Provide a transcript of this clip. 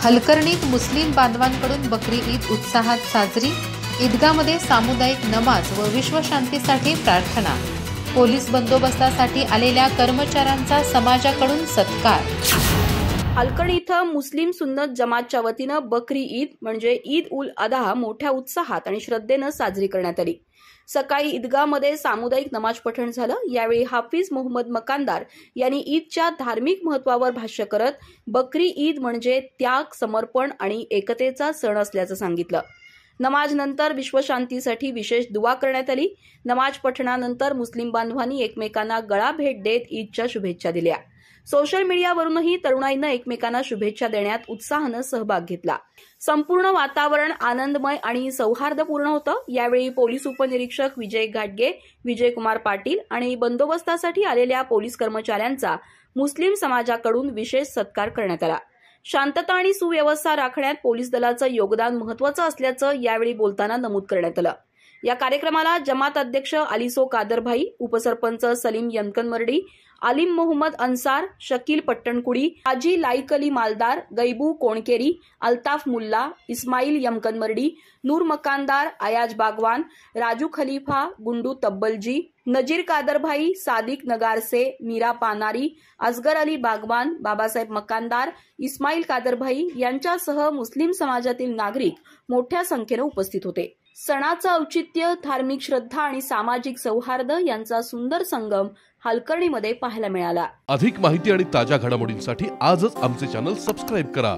हलकर्णीत मुस्लिम बांधवांकडून बकरी ईद उत्साहात साजरी। ईदगाहमध्ये सामुदायिक नमाज व विश्वशांतीसाठी प्रार्थना। पोलीस बंदोबस्तासाठी आलेल्या कर्मचाऱ्यांचा समाजाकडून सत्कार। हलकर्णी इथं मुस्लिम सुन्नत जमातच्या वतीनं बकरी ईद म्हणजे ईद उल अधा मोठ्या उत्साहात आणि श्रद्धेनं साजरी करण्यात आली। सकाळी ईदगाहमध्ये सामुदायिक नमाज पठण झालं। यावेळी हाफिज मोहम्मद मकानदार यांनी ईदच्या धार्मिक महत्त्वावर भाष्य करत बकरी ईद म्हणजे त्याग, समर्पण आणि एकतेचा सण असल्याचं सांगितलं। नमाजनंतर विश्वशांतीसाठी विशेष दुआ करण्यात आली। नमाज पठणानंतर मुस्लिम बांधवांनी एकमेकांना गळा भेट देत ईदच्या शुभेच्छा दिल्या। सोशल मीडियावरूनही तरुणाईनं एकमेकांना शुभेच्छा देण्यात उत्साहानं सहभाग घेतला। संपूर्ण वातावरण आनंदमय आणि सौहार्दपूर्ण होतं। यावेळी पोलीस उपनिरीक्षक विजय घाटगे, विजयकुमार पाटील आणि बंदोबस्तासाठी आलेल्या पोलीस कर्मचाऱ्यांचा मुस्लिम समाजाकडून विशेष सत्कार करण्यात आला। शांतता आणि सुव्यवस्था राखण्यात पोलीस दलाचं योगदान महत्त्वाचं असल्याचं यावेळी बोलताना नमूद करण्यात आलं। या कार्यक्रमाला जमात अध्यक्ष अलिसो कादरभाई, उपसरपंच सलीम यमकनमर्डी, आलिम मोहम्मद अन्सार, शकील पट्टणकुडी, हाजी लाईक अली मालदार, गैबू कोणकेरी, अल्ताफ मुल्ला, इस्माईल यमकनमर्डी, नूर मकानदार, अयाज बागवान, राजू खलीफा, गुंडू तब्बलजी, नजीर कादरभाई, सादिक नगारसे, मीरा पानारी, असगर अली बागवान, बाबासाहेब मकानदार, इस्माईल कादरभाई यांच्यासह मुस्लिम समाजातील नागरिक मोठ्या संख्येने उपस्थित होते। सणाचं औचित्य, धार्मिक श्रद्धा आणि सामाजिक सौहार्द यांचा सुंदर संगम हलकर्णीमध्ये पाहायला मिळाला। अधिक माहिती आणि ताज्या घडामोडींसाठी आजच आमचे चॅनल सबस्क्राइब करा।